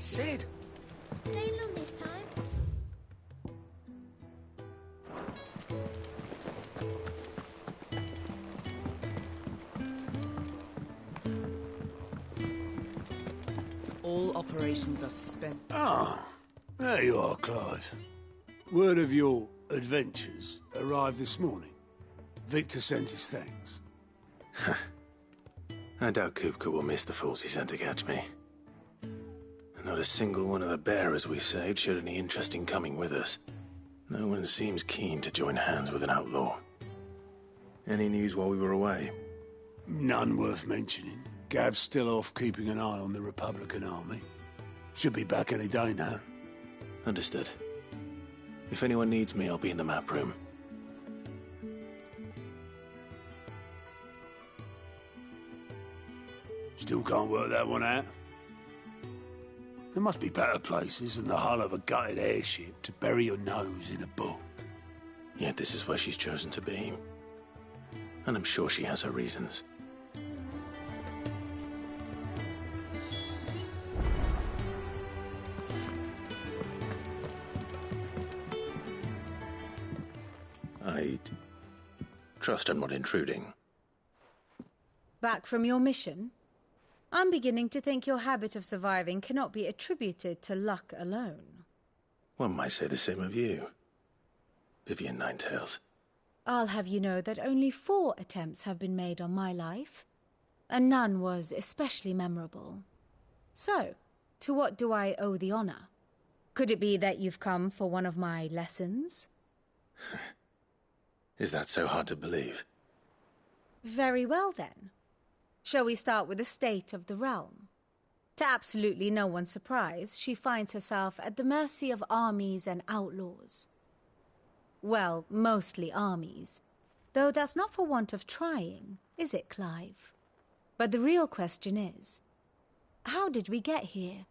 said. Stay long this time. All operations are suspended. Ah, there you are, Clive. Word of your adventures arrived this morning. Victor sent his thanks. I doubt Kupka will miss the fools he sent to catch me. And not a single one of the bearers we saved showed any interest in coming with us. No one seems keen to join hands with an outlaw. Any news while we were away? None worth mentioning. Gav's still off keeping an eye on the Republican army. Should be back any day now. Understood. If anyone needs me, I'll be in the map room. Still can't work that one out. There must be better places than the hull of a gutted airship to bury your nose in a book. Yet this is where she's chosen to be. And I'm sure she has her reasons. I trust I'm not intruding. Back from your mission? I'm beginning to think your habit of surviving cannot be attributed to luck alone. One might say the same of you, Vivian Ninetails. I'll have you know that only 4 attempts have been made on my life, and none was especially memorable. So, to what do I owe the honor? Could it be that you've come for one of my lessons? Is that so hard to believe? Very well, then. Shall we start with the state of the realm? To absolutely no one's surprise, she finds herself at the mercy of armies and outlaws. Well, mostly armies. Though that's not for want of trying, is it, Clive? But the real question is, how did we get here?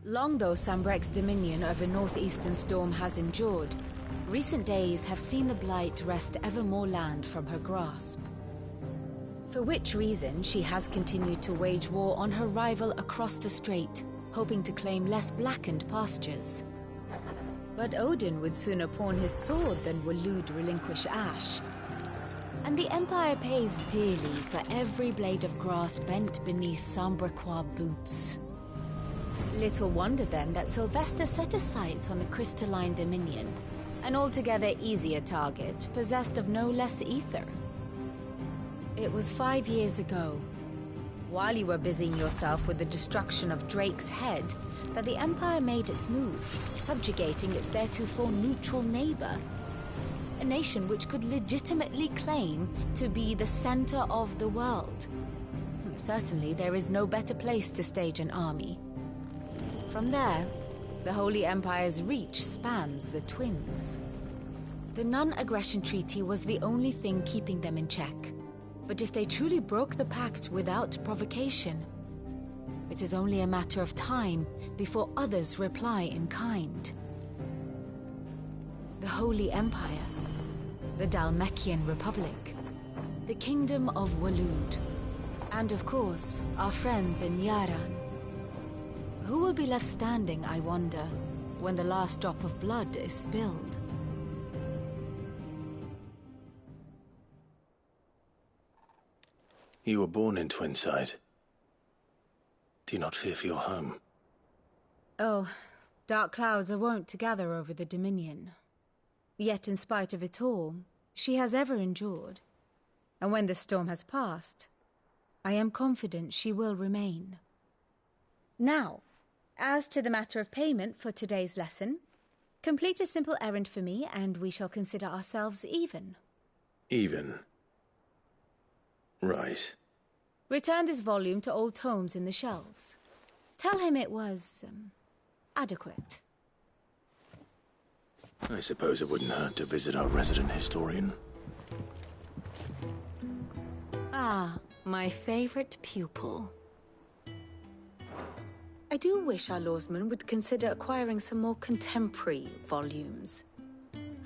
Long though Sambrek's dominion over northeastern Storm has endured, recent days have seen the Blight wrest ever more land from her grasp. For which reason she has continued to wage war on her rival across the strait, hoping to claim less blackened pastures. But Odin would sooner pawn his sword than Waloed relinquish Ash. And the Empire pays dearly for every blade of grass bent beneath Sambrequois boots. Little wonder then that Sylvester set his sights on the crystalline dominion, an altogether easier target, possessed of no less ether. It was 5 years ago, while you were busying yourself with the destruction of Drake's head, that the Empire made its move, subjugating its theretofore neutral neighbor, a nation which could legitimately claim to be the center of the world. Certainly, there is no better place to stage an army. From there, the Holy Empire's reach spans the Twins. The non-aggression treaty was the only thing keeping them in check. But if they truly broke the pact without provocation, it is only a matter of time before others reply in kind. The Holy Empire, the Dhalmekian Republic, the Kingdom of Waloed, and of course, our friends in Yaran. Who will be left standing, I wonder, when the last drop of blood is spilled? You were born in Twinside. Do you not fear for your home? Oh, dark clouds are wont to gather over the Dominion. Yet in spite of it all, she has ever endured. And when the storm has passed, I am confident she will remain. Now, as to the matter of payment for today's lesson, complete a simple errand for me and we shall consider ourselves even. Even? Right. Return this volume to old tomes in the shelves. Tell him it was, adequate. I suppose it wouldn't hurt to visit our resident historian. Ah, my favorite pupil. I do wish our lawsman would consider acquiring some more contemporary volumes.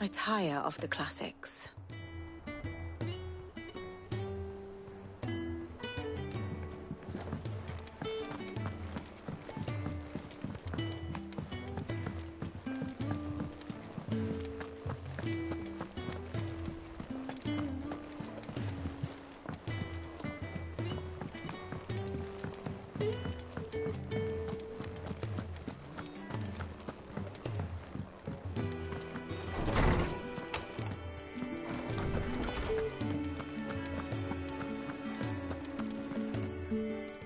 I tire of the classics.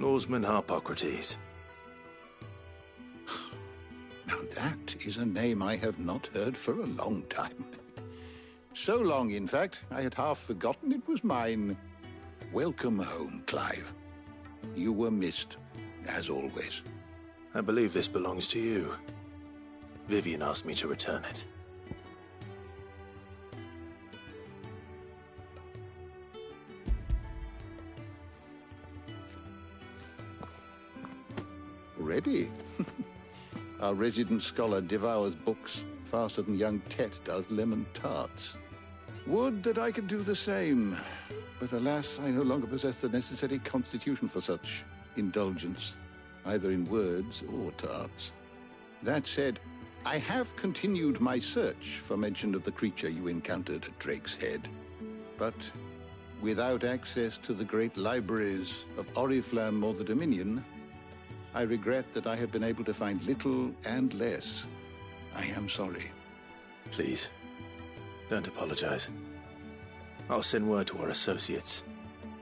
Lawsman Harpocrates. Now that is a name I have not heard for a long time. So long, in fact, I had half forgotten it was mine. Welcome home, Clive. You were missed, as always. I believe this belongs to you. Vivian asked me to return it. Ready? Our resident scholar devours books faster than young Tet does lemon tarts. Would that I could do the same, but alas, I no longer possess the necessary constitution for such indulgence, either in words or tarts. That said, I have continued my search for mention of the creature you encountered at Drake's Head, but without access to the great libraries of Oriflamme or the Dominion, I regret that I have been able to find little and less. I am sorry. Please, don't apologize. I'll send word to our associates.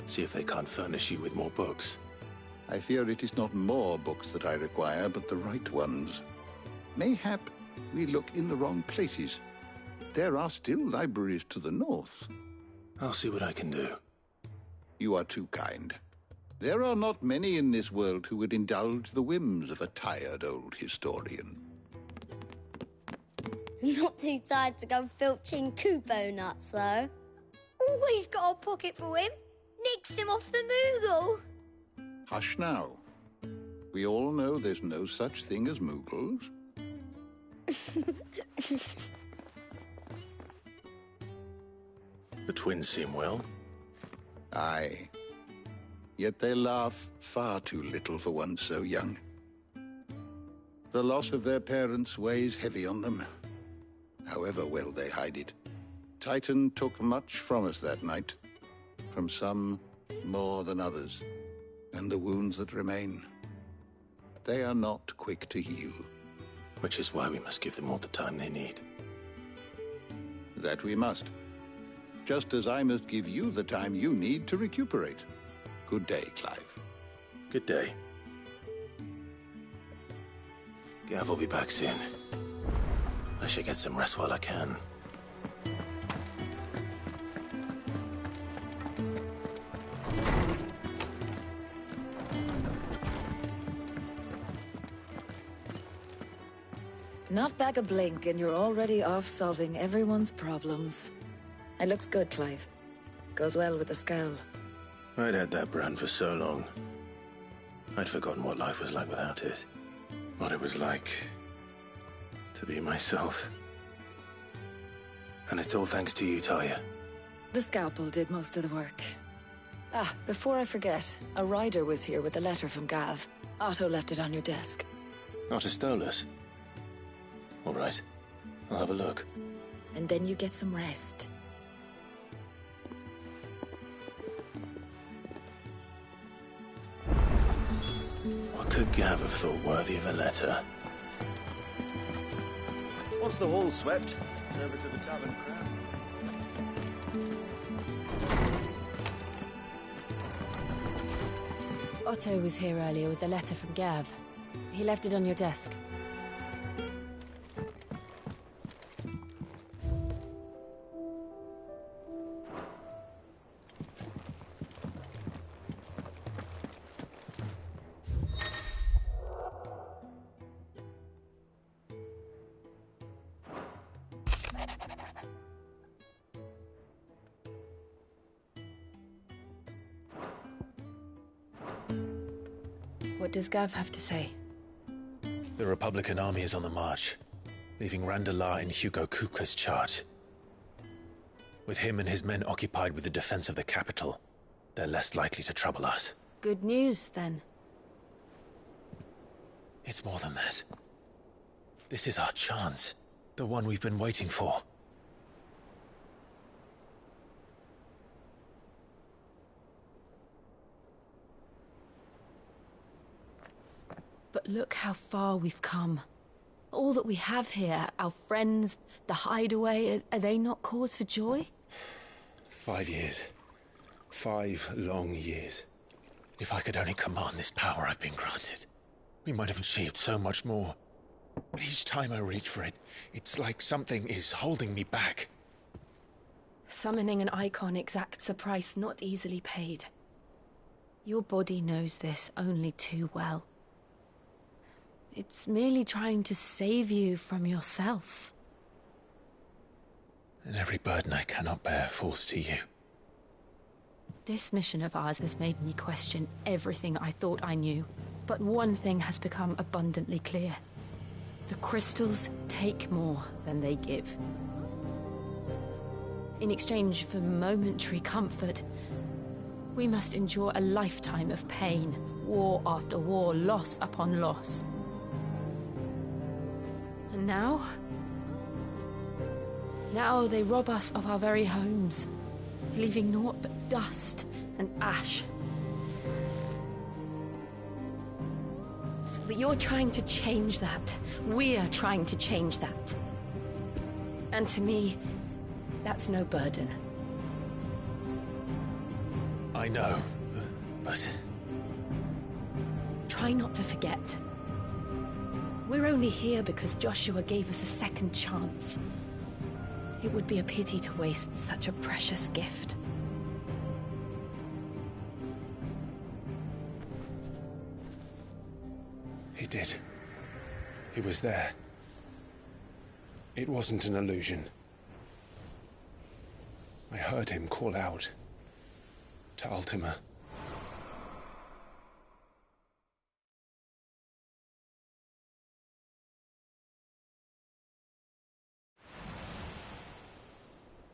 See if they can't furnish you with more books. I fear it is not more books that I require, but the right ones. Mayhap we look in the wrong places. There are still libraries to the north. I'll see what I can do. You are too kind. There are not many in this world who would indulge the whims of a tired old historian. Not too tired to go filching Kupo nuts, though. Always got a pocket for him. Nicks him off the Moogle. Hush now. We all know there's no such thing as Moogles. The twins seem well. Aye. Yet they laugh far too little for one so young. The loss of their parents weighs heavy on them, however well they hide it. Titan took much from us that night, from some more than others, and the wounds that remain, they are not quick to heal. Which is why we must give them all the time they need. That we must. Just as I must give you the time you need to recuperate. Good day, Clive. Good day. Gav will be back soon. I should get some rest while I can. Not back a blink and you're already off solving everyone's problems. It looks good, Clive. Goes well with the scowl. I'd had that brand for so long. I'd forgotten what life was like without it. What it was like to be myself. And it's all thanks to you, Talia. The scalpel did most of the work. Ah, before I forget, a rider was here with a letter from Gav. Otto left it on your desk. Otto stole us. All right, I'll have a look. And then you get some rest. What could Gav have thought worthy of a letter? Once the hall's swept, it's over to the tavern crowd. Otto was here earlier with a letter from Gav. He left it on your desk. What does Gav have to say? The Republican army is on the march, leaving Randalar in Hugo Kuka's charge. With him and his men occupied with the defense of the capital, they're less likely to trouble us. Good news, then. It's more than that. This is our chance. The one we've been waiting for. But look how far we've come. All that we have here, our friends, the hideaway, are they not cause for joy? 5 years. 5 long years. If I could only command this power I've been granted, we might have achieved so much more. But each time I reach for it, it's like something is holding me back. Summoning an Eikon exacts a price not easily paid. Your body knows this only too well. It's merely trying to save you from yourself. And every burden I cannot bear falls to you. This mission of ours has made me question everything I thought I knew. But one thing has become abundantly clear. The crystals take more than they give. In exchange for momentary comfort, we must endure a lifetime of pain, war after war, loss upon loss. And now they rob us of our very homes, leaving naught but dust and ash. But you're trying to change that. We're trying to change that. And to me, that's no burden. I know, but... Try not to forget. We're only here because Joshua gave us a second chance. It would be a pity to waste such a precious gift. He did. He was there. It wasn't an illusion. I heard him call out to Ultima.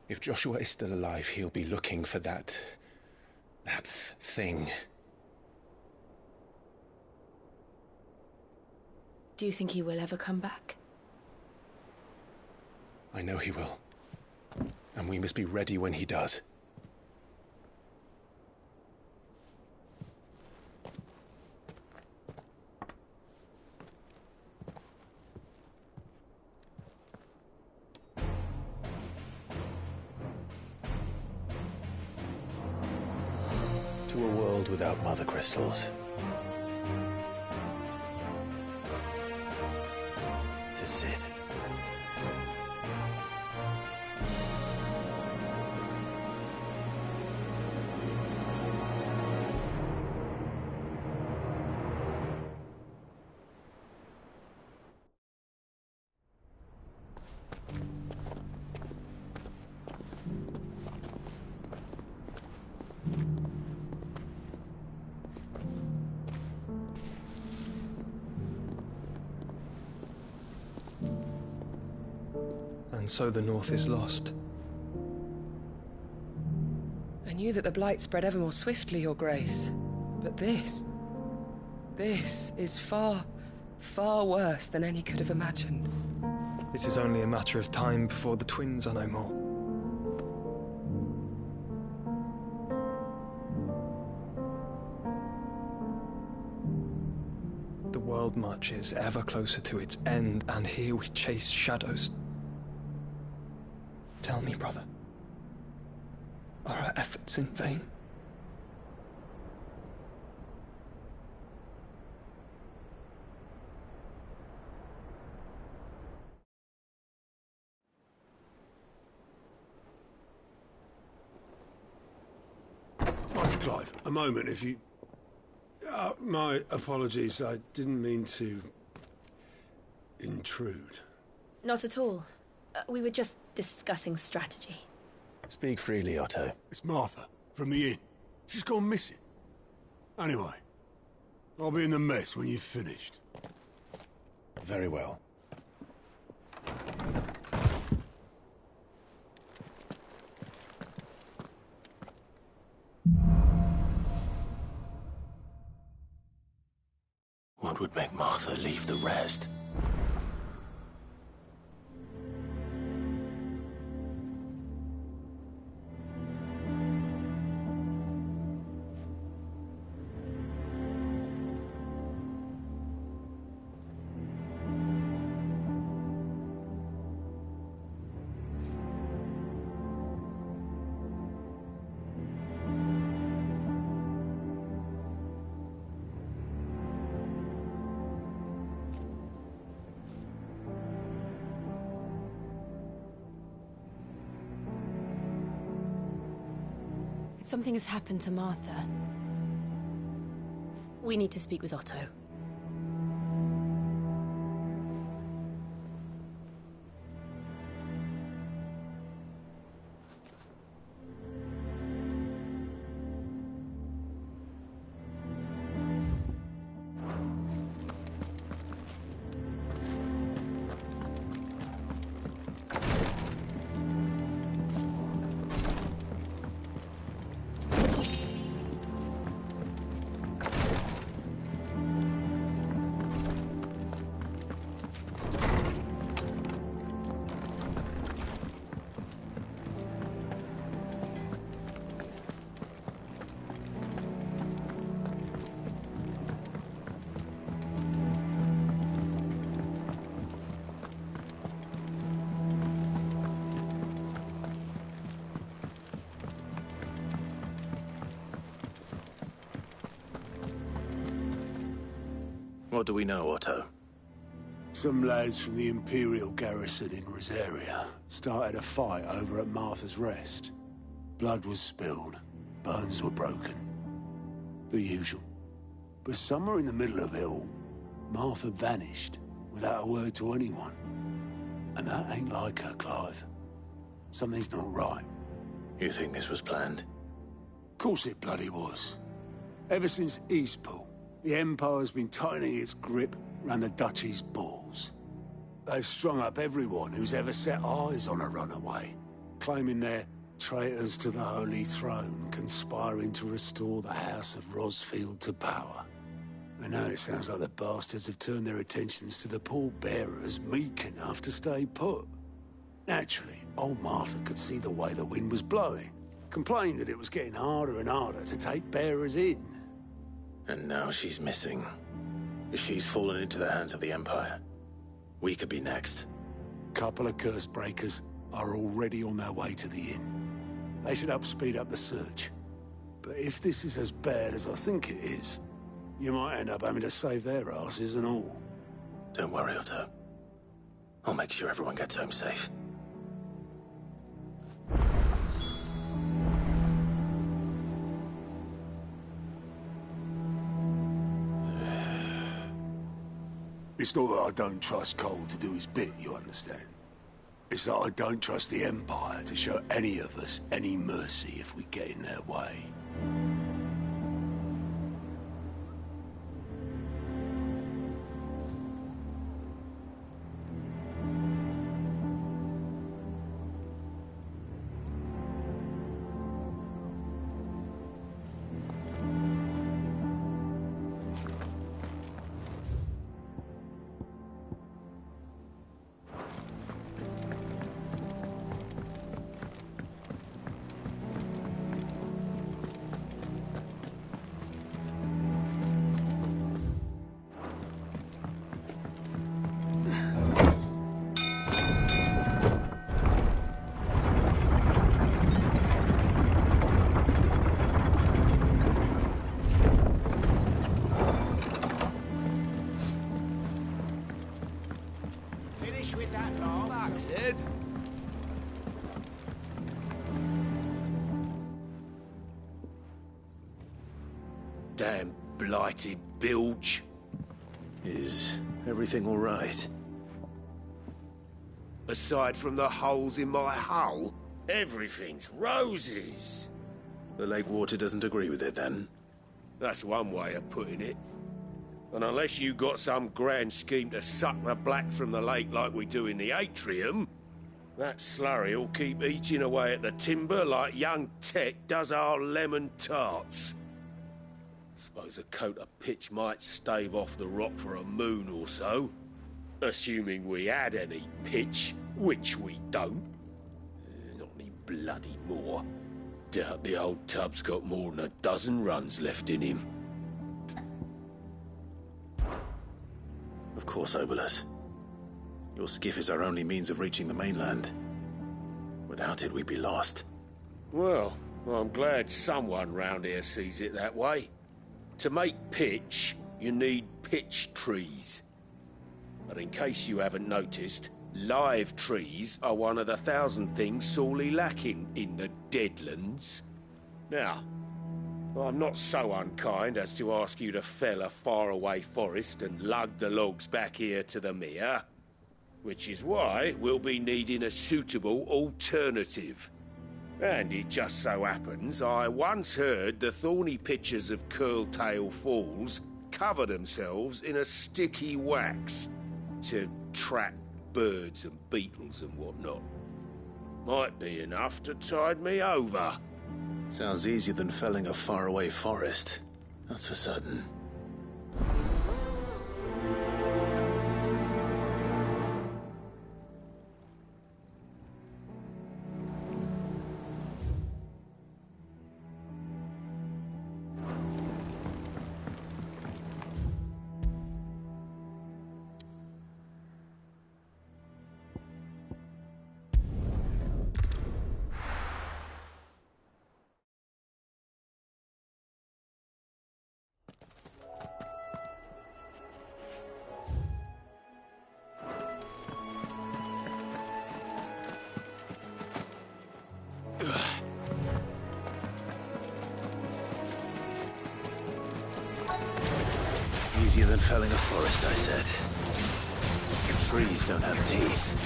If Joshua is still alive, he'll be looking for that thing. Do you think he will ever come back? I know he will. And we must be ready when he does. To a world without mother crystals. To sit. And so the North is lost. I knew that the Blight spread ever more swiftly, Your Grace. But this is far, far worse than any could have imagined. It is only a matter of time before the twins are no more. The world marches ever closer to its end, and here we chase shadows. Tell me, brother, are our efforts in vain? Master Clive, a moment, if you... my apologies, I didn't mean to... intrude. Not at all. We were just discussing strategy. Speak freely, Otto. It's Martha, from the inn. She's gone missing. Anyway, I'll be in the mess when you've finished. Very well. What would make Martha leave the rest? Something has happened to Martha. We need to speak with Otto. What do we know, Otto? Some lads from the Imperial garrison in Rosaria started a fight over at Martha's Rest. Blood was spilled, bones were broken. The usual. But somewhere in the middle of it all, Martha vanished without a word to anyone. And that ain't like her, Clive. Something's not right. You think this was planned? Of course it bloody was. Ever since Eastpool, the Empire's been tightening its grip round the Duchy's balls. They've strung up everyone who's ever set eyes on a runaway, claiming they're traitors to the Holy Throne, conspiring to restore the House of Rosfield to power. And now it sounds like the bastards have turned their attentions to the pallbearers meek enough to stay put. Naturally, old Martha could see the way the wind was blowing, complained that it was getting harder and harder to take bearers in. And now she's missing. She's fallen into the hands of the Empire. We could be next. Couple of curse breakers are already on their way to the inn. They should help speed up the search. But if this is as bad as I think it is, you might end up having to save their asses and all. Don't worry, Otto. I'll make sure everyone gets home safe. It's not that I don't trust Cole to do his bit, you understand? It's that I don't trust the Empire to show any of us any mercy if we get in their way. Damn blighted bilge. Is everything all right? Aside from the holes in my hull, everything's roses. The lake water doesn't agree with it, then? That's one way of putting it. And unless you got some grand scheme to suck the black from the lake like we do in the atrium, that slurry'll keep eating away at the timber like young Tech does our lemon tarts. Suppose a coat of pitch might stave off the rock for a moon or so. Assuming we had any pitch, which we don't. Not any bloody more. Doubt the old tub's got more than a dozen runs left in him. Of course, Obolus. Your skiff is our only means of reaching the mainland. Without it, we'd be lost. Well, I'm glad someone round here sees it that way. To make pitch, you need pitch trees. But in case you haven't noticed, live trees are one of the 1,000 things sorely lacking in the Deadlands. Now, I'm not so unkind as to ask you to fell a faraway forest and lug the logs back here to the mere, which is why we'll be needing a suitable alternative. And it just so happens I once heard the thorny pitchers of Curltail Falls cover themselves in a sticky wax to trap birds and beetles and whatnot. Might be enough to tide me over. Sounds easier than felling a faraway forest. That's for certain. Easier than felling a forest, I said. Trees don't have teeth.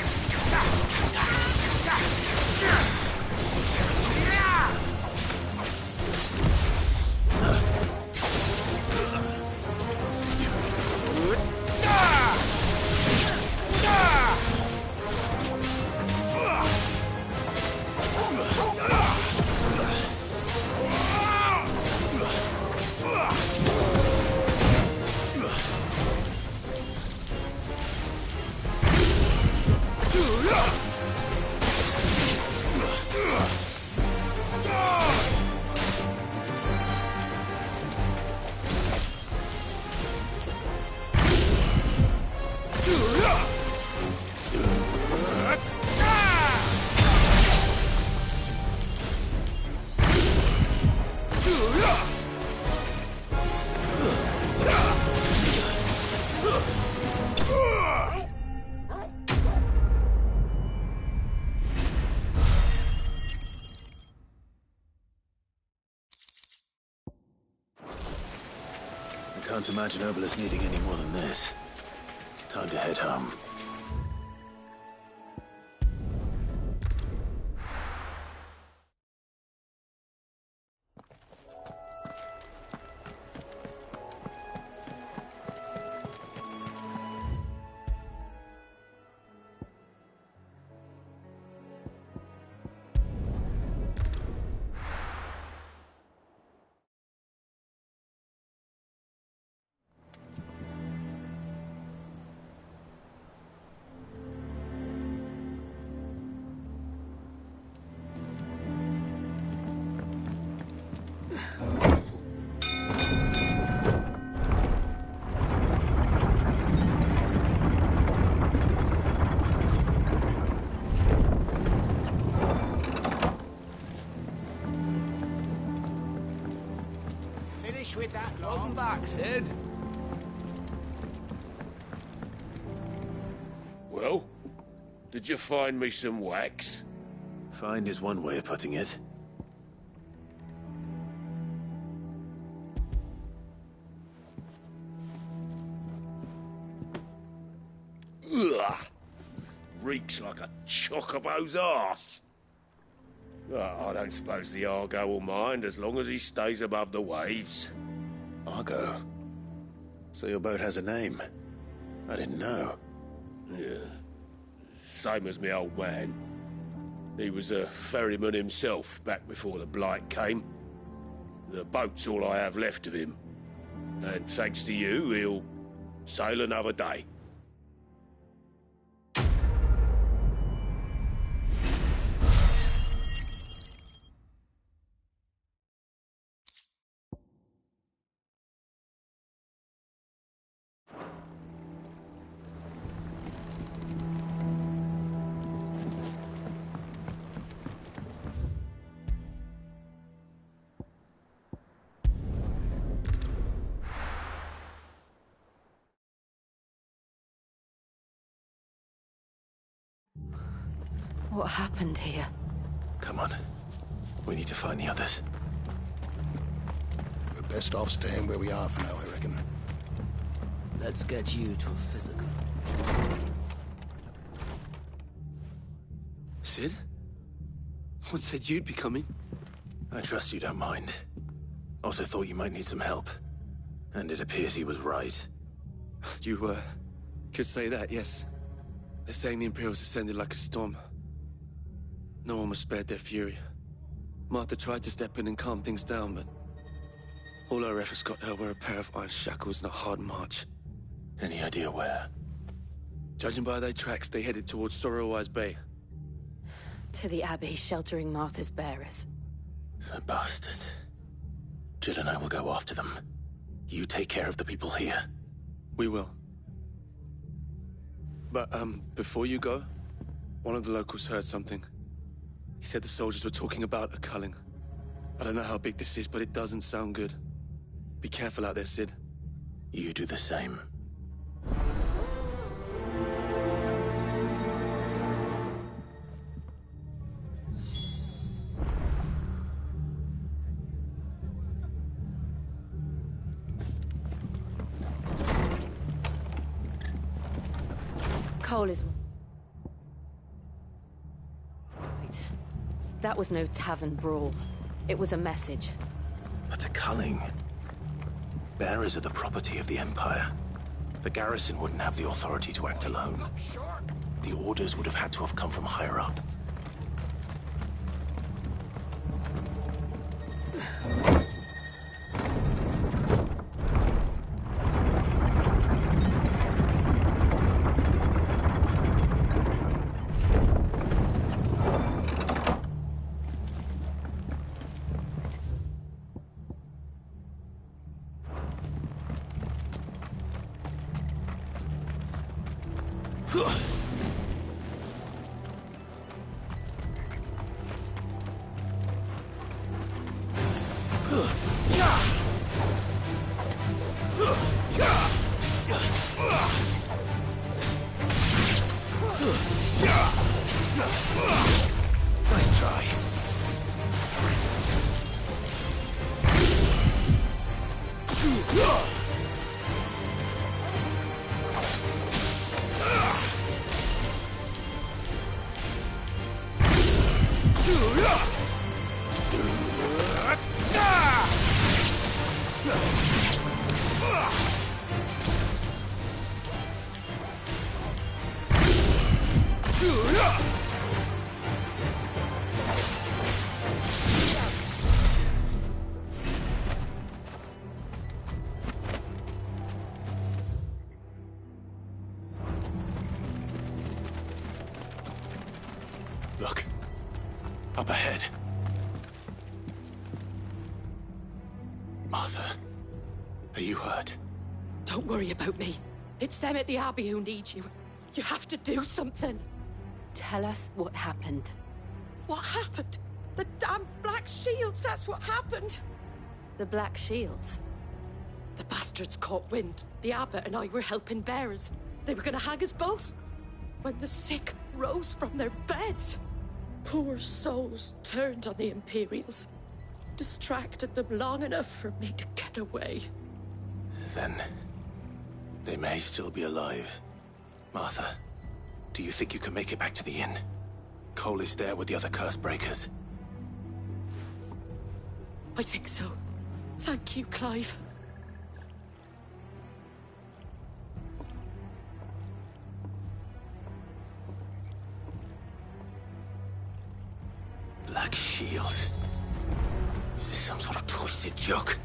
Can't imagine Obelisk needing any more than this. Time to head home. With that welcome back, Sid. Well, did you find me some wax? Find is one way of putting it. Ugh! Reeks like a chocobo's arse. I don't suppose the Argo will mind as long as he stays above the waves. Argo? So your boat has a name? I didn't know. Yeah. Same as me old man. He was a ferryman himself back before the Blight came. The boat's all I have left of him. And thanks to you, he'll sail another day. What happened here? Come on. We need to find the others. Best off staying where we are for now, I reckon. Let's get you to a physical. Sid? What said you'd be coming? I trust you don't mind. Also thought you might need some help. And it appears he was right. You, could say that, yes. They're saying the Imperials ascended like a storm. No one was spared their fury. Martha tried to step in and calm things down, but all her efforts got her were a pair of iron shackles and a hard march. Any idea where? Judging by their tracks, they headed towards Sorrowwise Bay. To the Abbey, sheltering Martha's bearers. The bastards. Jill and I will go after them. You take care of the people here. We will. But, before you go, one of the locals heard something. He said the soldiers were talking about a culling. I don't know how big this is, but it doesn't sound good. Be careful out there, Sid. You do the same. Cole is... Wait. That was no tavern brawl. It was a message. But a culling. Bearers are the property of the Empire. The garrison wouldn't have the authority to act alone. The orders would have had to have come from higher up. Nice try. Look. Up ahead. Martha, are you hurt? Don't worry about me. It's them at the Abbey who need you. You have to do something. Tell us what happened. What happened? The damn Black Shields, that's what happened. The Black Shields? The bastards caught wind. The abbot and I were helping bearers. They were gonna hang us both. When the sick rose from their beds, poor souls turned on the Imperials. Distracted them long enough for me to get away. Then, they may still be alive. Martha, do you think you can make it back to the inn? Cole is there with the other curse breakers. I think so. Thank you, Clive. Black Shields. Is this some sort of twisted joke?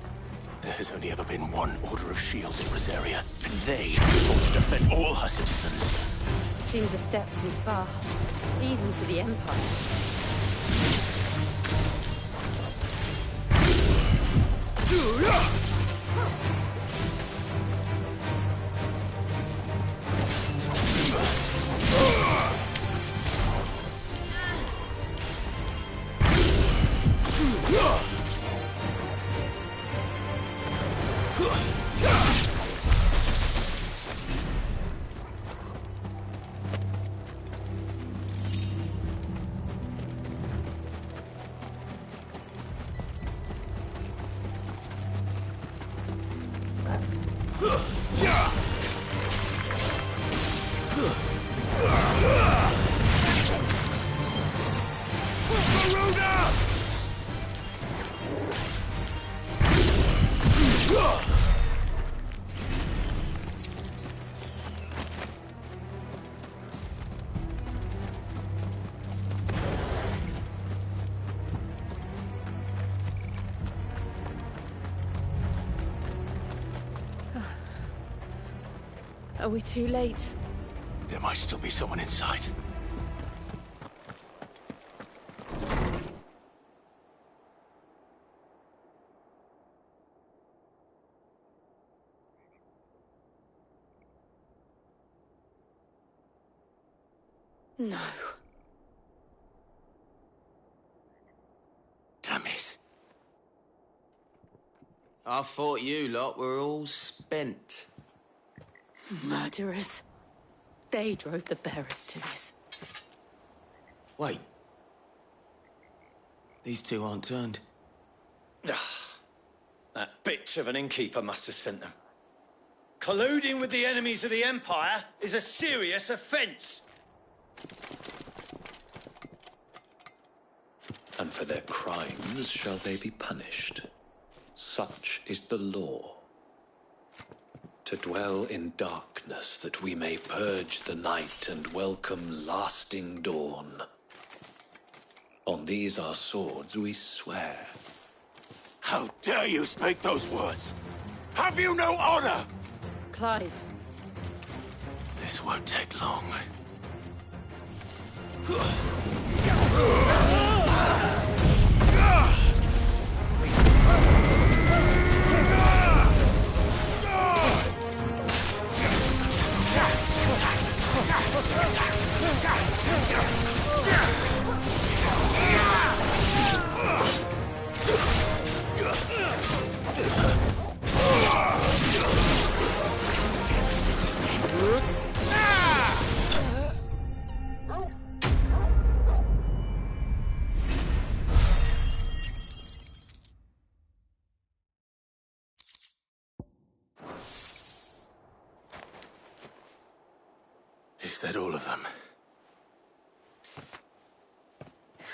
There has only ever been one Order of Shields in Rosaria, and they fought to defend all her citizens. Seems a step too far, even for the Empire. Are we too late? There might still be someone inside. No. Damn it. I thought you lot were all spent. Murderers. They drove the bearers to this. Wait. These two aren't turned. That bitch of an innkeeper must have sent them. Colluding with the enemies of the Empire is a serious offence. And for their crimes shall they be punished. Such is the law. To dwell in darkness that we may purge the night and welcome lasting dawn. On these our swords we swear. How dare you speak those words? Have you no honor? Clive. This won't take long. Is that all of them?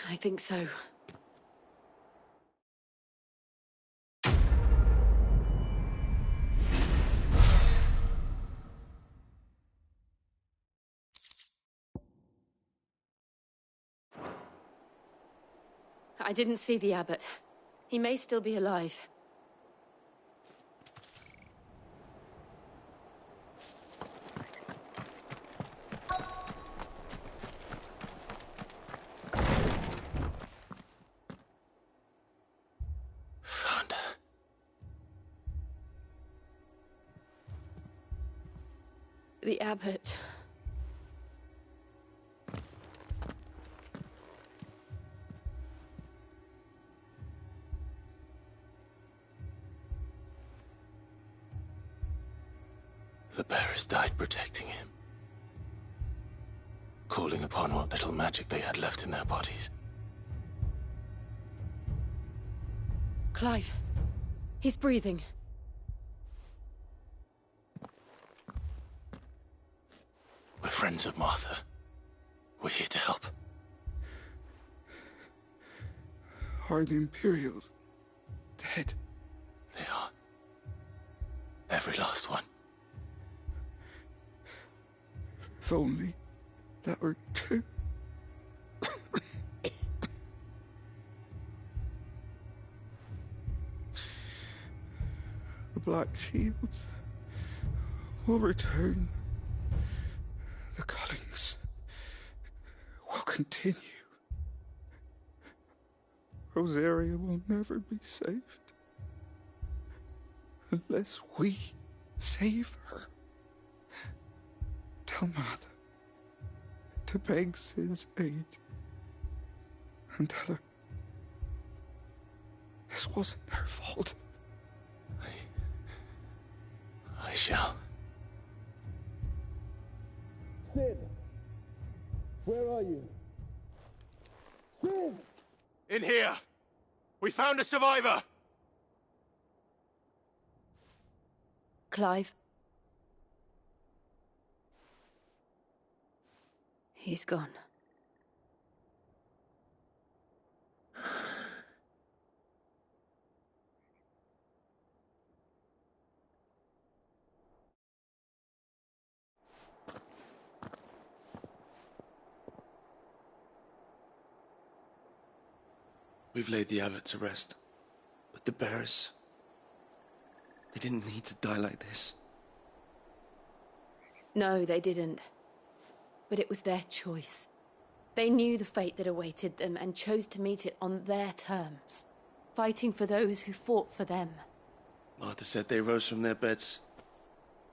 I think so. I didn't see the abbot. He may still be alive. Found her. The abbot. The bearers died protecting him. Calling upon what little magic they had left in their bodies. Clive. He's breathing. We're friends of Martha. We're here to help. Are the Imperials dead? They are. Every last one. If only that were true. The Black Shields will return. The cullings will continue. Rosaria will never be saved unless we save her. Tell Mother to beg Sid's aid and tell her this wasn't her fault. I shall. Sid! Where are you? Sid! In here! We found a survivor! Clive. He's gone. We've laid the abbot to rest. But the bearers... they didn't need to die like this. No, they didn't. But it was their choice. They knew the fate that awaited them and chose to meet it on their terms, fighting for those who fought for them. Martha said they rose from their beds,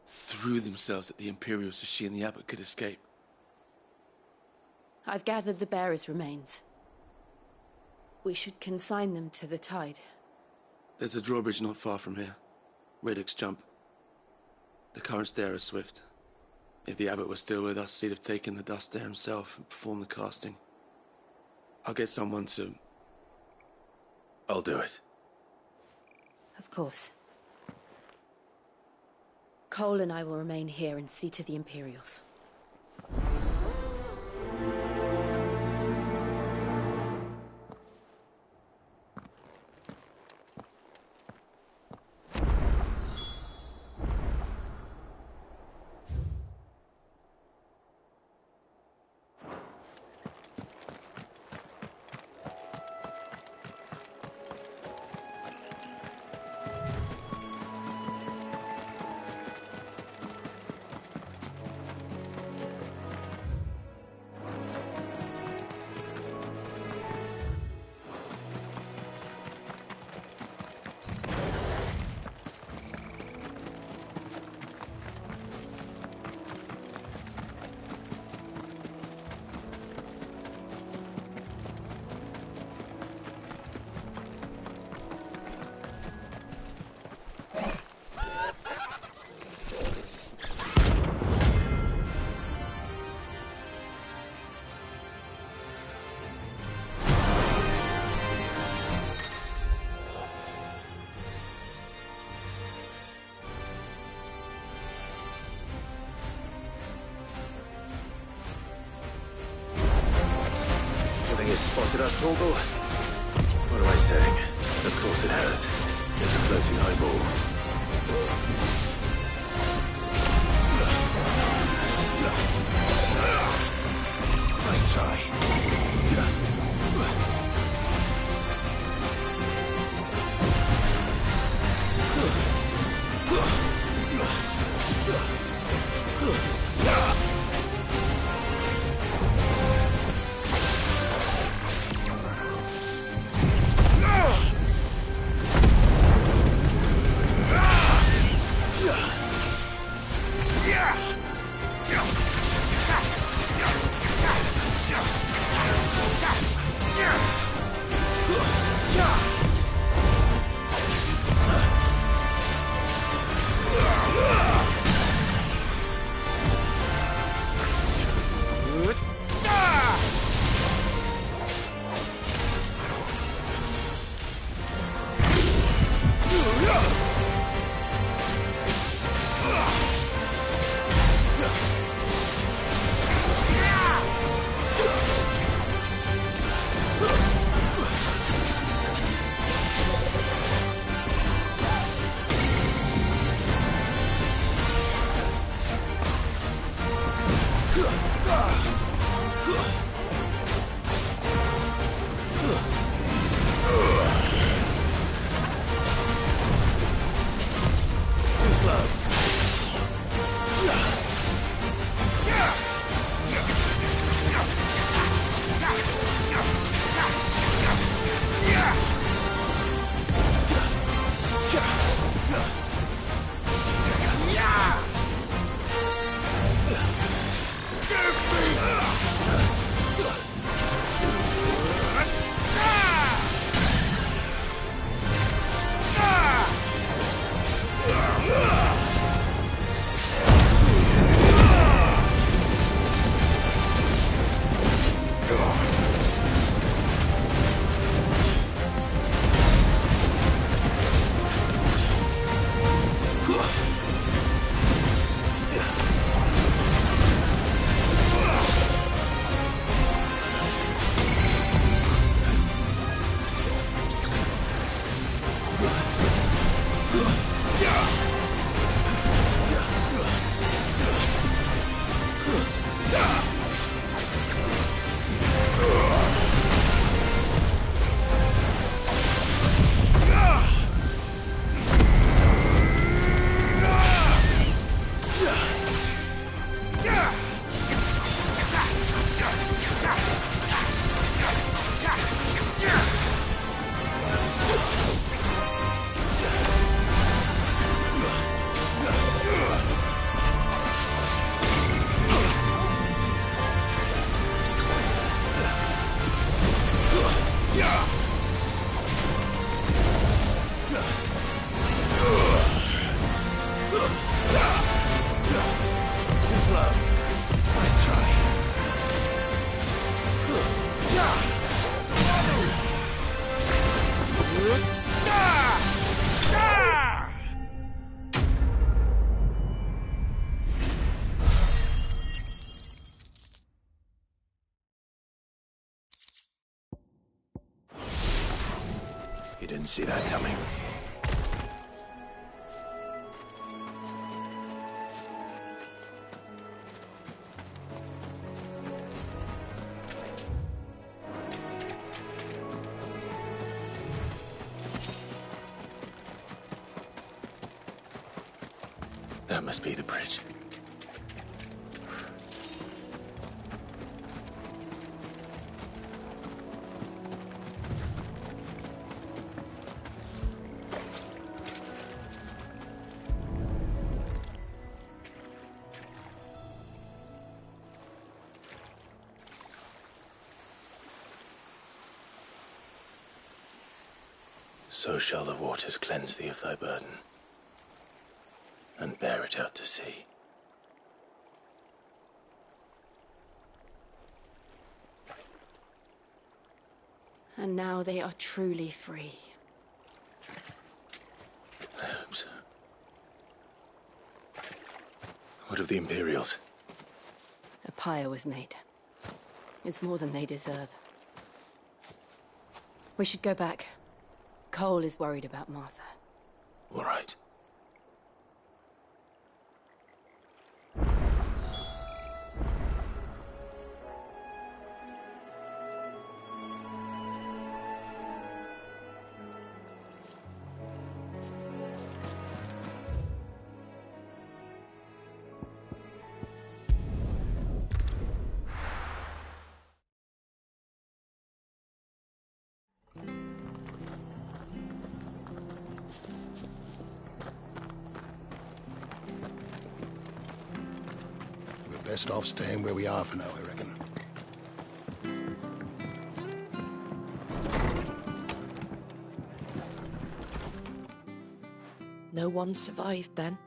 threw themselves at the Imperials so she and the abbot could escape. I've gathered the bearers' remains. We should consign them to the tide. There's a drawbridge not far from here. Reddick's Jump. The currents there are swift. If the abbot was still with us, he'd have taken the dust there himself and performed the casting. I'll get someone to... I'll do it. Of course. Cole and I will remain here and see to the Imperials. Spotted us, Torgal? What am I saying? Of course it has. It's a floating eyeball. Nice try. You didn't see that coming. That must be the bridge. So shall the waters cleanse thee of thy burden, and bear it out to sea. And now they are truly free. I hope so. What of the Imperials? A pyre was made. It's more than they deserve. We should go back. Cole is worried about Martha. All right. Best off staying where we are for now, I reckon. No one survived then?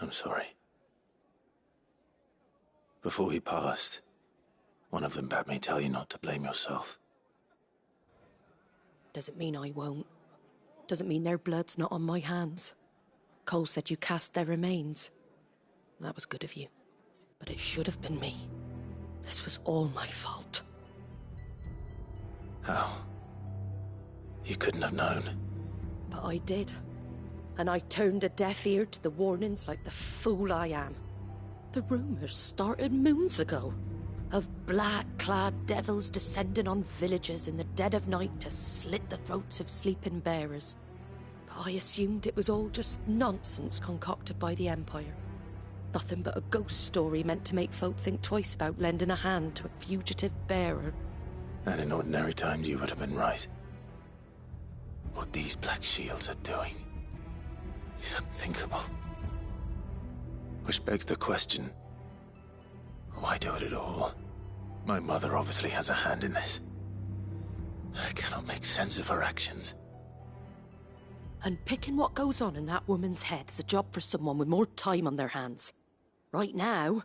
I'm sorry. Before he passed, one of them bade me tell you not to blame yourself. Doesn't mean I won't. Doesn't mean their blood's not on my hands. Cole said you cast their remains. That was good of you. But it should have been me. This was all my fault. How? You couldn't have known. But I did. And I turned a deaf ear to the warnings like the fool I am. The rumours started moons ago. Of black-clad devils descending on villages in the dead of night to slit the throats of sleeping bearers. But I assumed it was all just nonsense concocted by the Empire. Nothing but a ghost story meant to make folk think twice about lending a hand to a fugitive bearer. And in ordinary times you would have been right. What these Black Shields are doing is unthinkable. Which begs the question, why do it at all? My mother obviously has a hand in this. I cannot make sense of her actions. And picking what goes on in that woman's head is a job for someone with more time on their hands. Right now,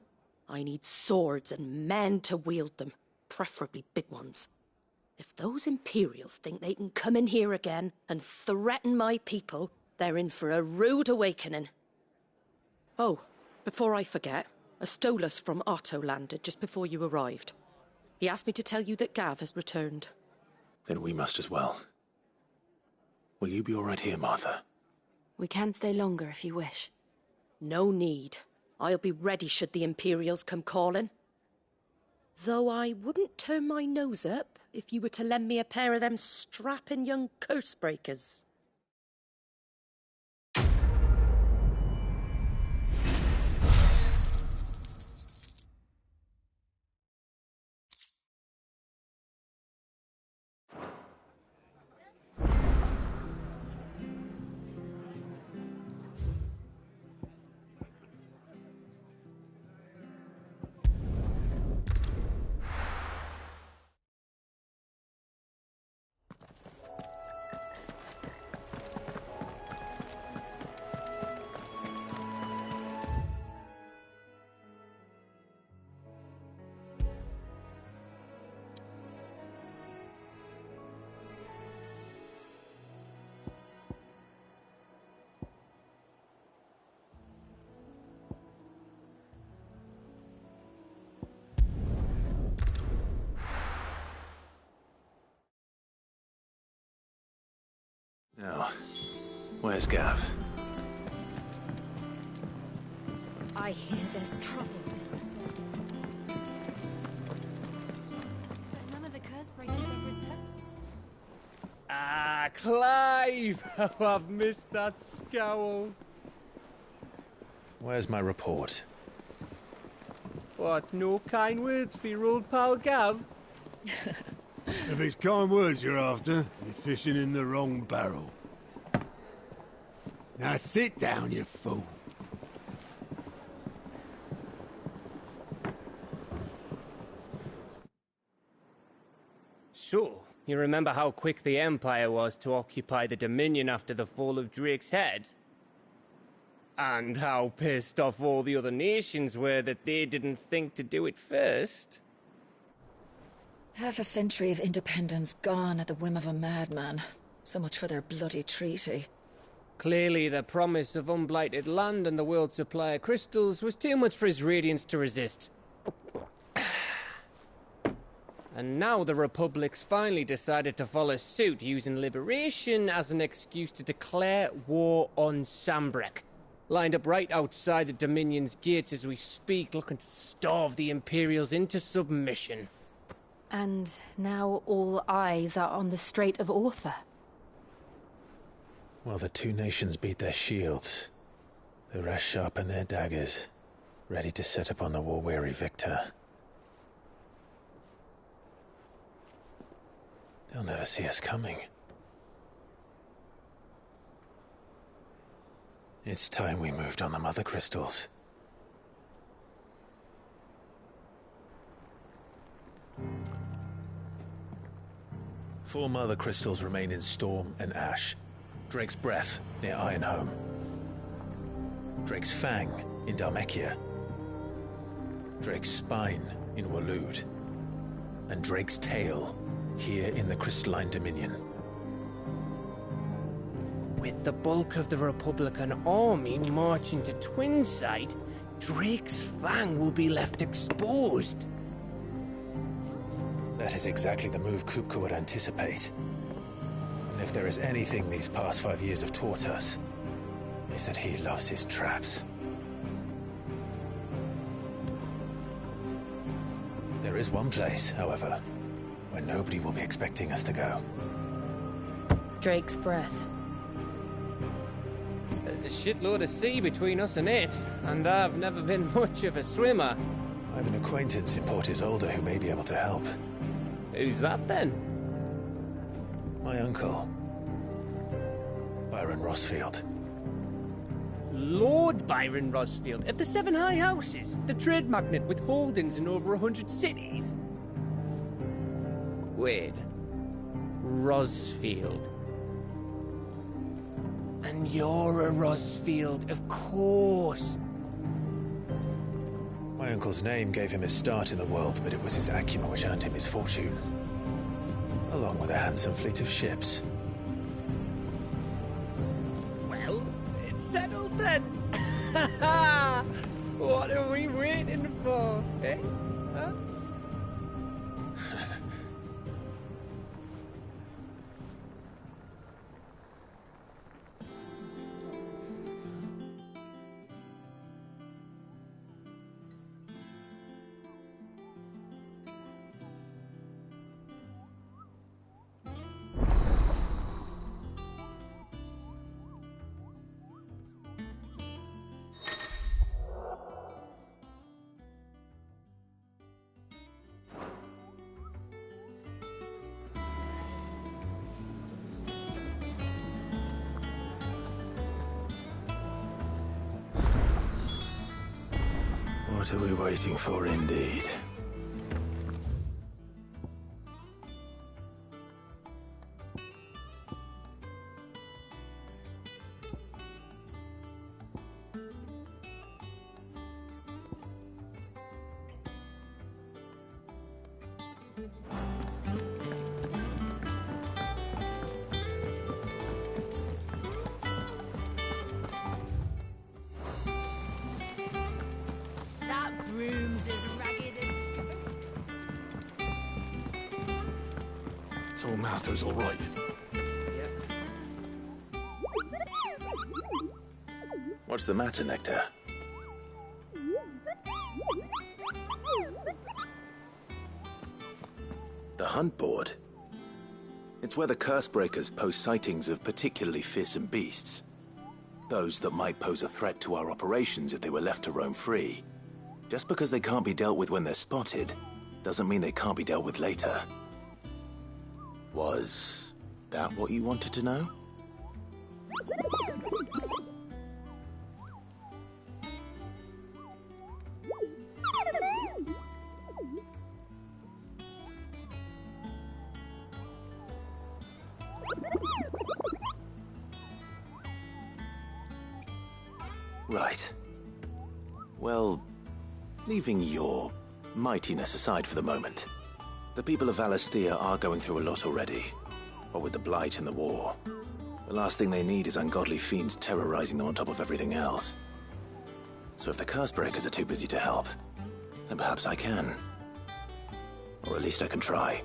I need swords and men to wield them, preferably big ones. If those Imperials think they can come in here again and threaten my people, they're in for a rude awakening. Oh, before I forget, a Stolas from Otto landed just before you arrived. He asked me to tell you that Gav has returned. Then we must as well. Will you be all right here, Martha? We can stay longer if you wish. No need. I'll be ready should the Imperials come calling. Though I wouldn't turn my nose up if you were to lend me a pair of them strapping young curse-breakers. Where's Gav? I hear there's trouble. But none of the curse breakers have returned. Ah, Clive! Oh, I've missed that scowl. Where's my report? What, no kind words for your old pal Gav? If it's kind words you're after, you're fishing in the wrong barrel. Now sit down, you fool. So, you remember how quick the Empire was to occupy the Dominion after the fall of Drake's head? And how pissed off all the other nations were that they didn't think to do it first? Half a century of independence gone at the whim of a madman. So much for their bloody treaty. Clearly, the promise of unblighted land and the world's supply of crystals was too much for his radiance to resist. And now the Republic's finally decided to follow suit, using liberation as an excuse to declare war on Sambrek. Lined up right outside the Dominion's gates as we speak, looking to starve the Imperials into submission. And now all eyes are on the Strait of Author. Well, the two nations beat their shields. The rest sharpen their daggers, ready to set upon the war-weary victor. They'll never see us coming. It's time we moved on the Mother Crystals. Four Mother Crystals remain in Storm and Ash. Drake's Breath near Ironhome. Drake's Fang in Dhalmekia. Drake's Spine in Waloed. And Drake's Tail here in the Crystalline Dominion. With the bulk of the Republican army marching to Twinside, Drake's Fang will be left exposed. That is exactly the move Kupka would anticipate. And if there is anything these past 5 years have taught us, is that he loves his traps. There is one place, however, where nobody will be expecting us to go. Drake's Breath. There's a shitload of sea between us and it, and I've never been much of a swimmer. I have an acquaintance in Port Isolde who may be able to help. Who's that then? My uncle, Byron Rosfield. Lord Byron Rosfield of the Seven High Houses, the trade magnate with holdings in over 100 cities. Wait, Rosfield. And you're a Rosfield, of course. My uncle's name gave him his start in the world, but it was his acumen which earned him his fortune. Along with a handsome fleet of ships. Well, it's settled then. What are we waiting for, eh? Huh? What are we waiting for, indeed? So Martha's all right. What's the matter, Nectar? The hunt board? It's where the Cursebreakers post sightings of particularly fearsome beasts. Those that might pose a threat to our operations if they were left to roam free. Just because they can't be dealt with when they're spotted, doesn't mean they can't be dealt with later. Was that what you wanted to know? Right. Well, leaving your mightiness aside for the moment, the people of Valisthea are going through a lot already. What with the Blight and the war. The last thing they need is ungodly fiends terrorizing them on top of everything else. So if the Cursebreakers are too busy to help, then perhaps I can. Or at least I can try.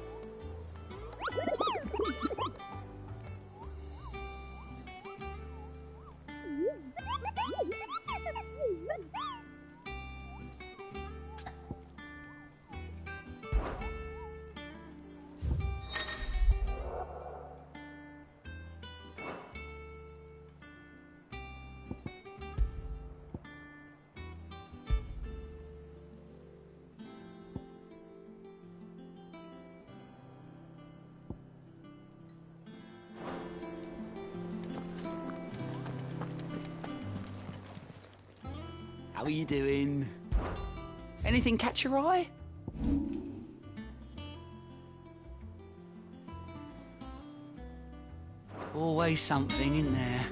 How are you doing? Anything catch your eye? Always something in there.